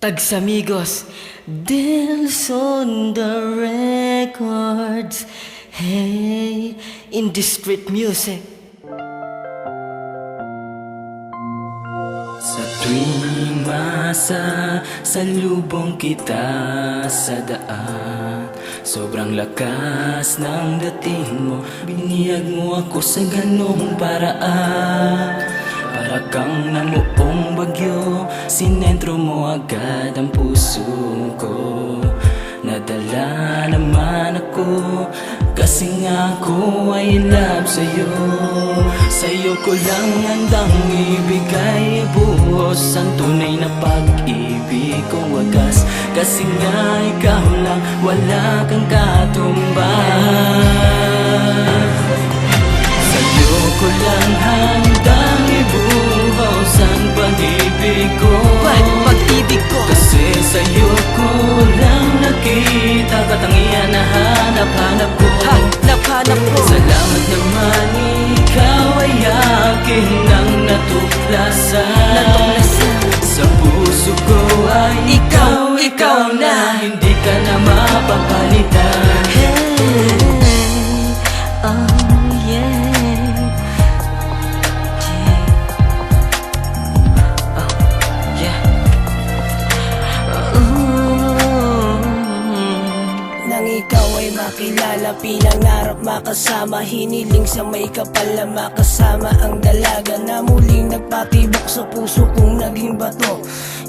Tagsamigos, Dils on the records. Hey, indiscreet music. Sa tuwing salubong kita sa daan, sobrang lakas ng dating mo. Biniyag mo ako sa ganong paraan. Para kang namuong bagyo, sinentro mo agad ang puso ko. Nadala naman ako, kasi nga ako ay in love sa'yo. Sa'yo ko lang handang ibigay buhos ang tunay na pag-ibig kong wagas. Kasi nga ikaw lang, wala kang katumbas. Sa'yo ko lang handang ibuhos ang pag-ibig ko. Pag-ibig ko, kasi sa'yo ko lang nakita katangian na hanap-hanap ko. hanap ko. Salamat naman, ikaw ay akin nang natuklasan. Sa puso ko ay ikaw na, hindi ka na mapapalitan. Hey, oh yeah, oh yeah. Nang ikaw ay makilala, pinangarap makasama, hiniling sa may kapal na makasama ang dalaga na muling nagpatibok sa puso kong naging bato.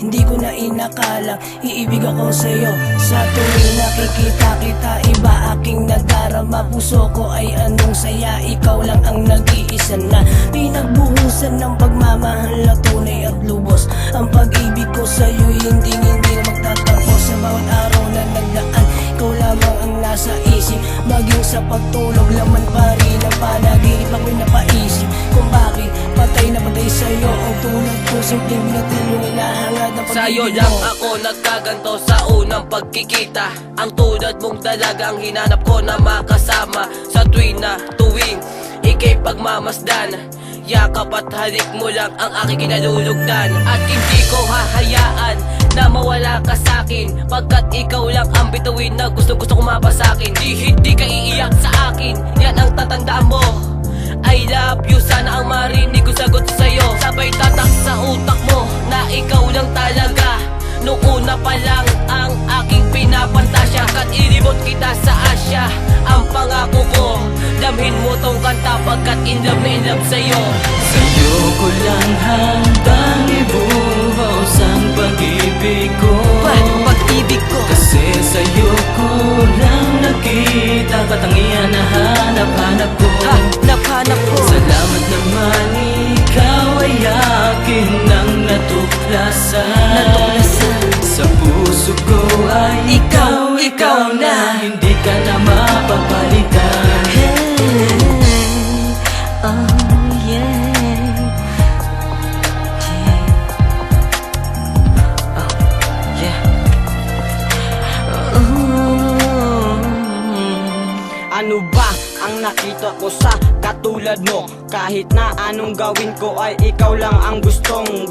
Hindi ko na inakalang iibig ako sa'yo. Sa tuwing nakikita kita, iba aking nadarama. Puso ko ay anong saya, ikaw lang ang nag-iisa na pinagbuhusan ng pagmamahal na tunay at lubos. Ang pag-ibig ko sa'yo'y hindi na magtatapos. Sa bawat araw na nagdaan, ikaw lamang ang nasa isip. Maging sa pagtulog, laman pa rin ang panaginip. Ako'y napaisip kung bakit patay na patay sa'yo ang tulad ko. Simpleng binatilong inahangad ang pag-ibig sa'yo mo. lang ako nagkaganto sa unang pagkikita. Ang tulad mong talagang hinanap ko na makasama. Sa tuwing ika'y pagmamasdan, yakap at halik mo lang ang aking kinalulugdan. At hindi ko hahayaan na mawala ka sa'kin, pagkat ikaw lang ang bituin na gusto ko mapasakin. Hindi ka iiyak sa akin, yan ang tatandaan mo. I love you, sana ang marinig ko sagot sa'yo. Sabay tatak sa utak mo na ikaw lang talaga. Noong una pa lang ang aking pinapantasya, kat ilibot kita sa Asya. Ang pangako ko, damhin mo tong kanta, pagkat in love sa'yo. Sa'yo ko lang handang ibuhos ang pag-ibig ko. Pag-ibig ko, Kasi sa'yo ko lang nakita katangian na hanap-hanap ko. hanap ko. Salamat naman, ikaw ay akin nang natuklasan. Sa puso ko ay ikaw na, hindi ka na mapapalitan. Hey, oh yeah, oh yeah. Ano ba ang nakita ko sa katulad mo? Kahit na anong gawin ko ay ikaw lang ang gustong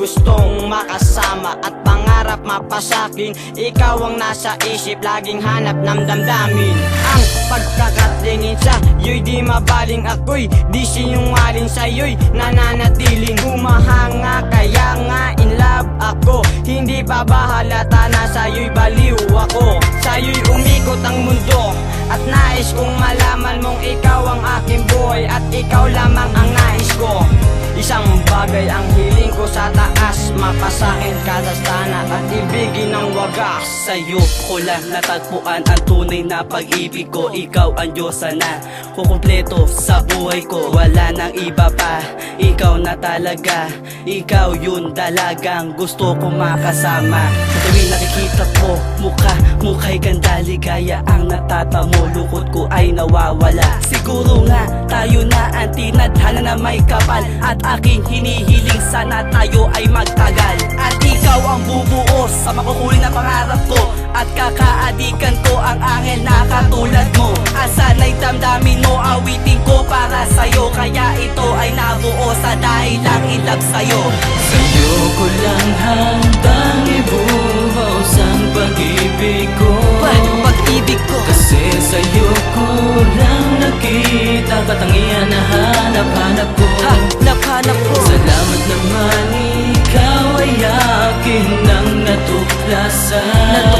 makasama. At pangarap mapasakin, ikaw ang nasa isip, laging hanap ng damdamin. Ang pagkakatingin sa iyo'y di mabaling, ako'y di sinungaling sa'yo'y nananatiling humahanga. Kaya nga in love ako, hindi pa ba halata na sa'yo'y baliw ako? Sa'yo'y umikot ang mundo, at nais kong malaman mong ikaw ang aking buhay, at ikaw lamang ang nais ko. Isang bagay ang hiling ko sa taas, mapasakin kada sana at ibigin ng wagas. Sa'yo ko lang natagpuan ang tunay na pag-ibig ko. Ikaw ang Diyosa na kukumpleto sa buhay ko. Wala nang iba pa, ikaw na talaga. Ikaw yun dalagang gusto ko makasama. Sa tuwing nakikita ko mukha'y ganda, ligaya ang natatamo. Lukot ko ay nawawala. Siguro nga tayo na ang tinadhana na may kapal, at aking hinihiling sana tayo ay magtagal. At ikaw ang bubuo sa makukuling na pangarap ko, at kakaadikan ko ang angel na katulad mo. Asana'y damdamin mo, awitin ko para sa'yo. Kaya ito ay nabuo sa dahil lang in love sa'yo. Sa'yo ko lang handang ibuhos katangian na hanap-hanap ko. Hanap-hanap ko. Salamat naman, ikaw ay akin nang natuklasan.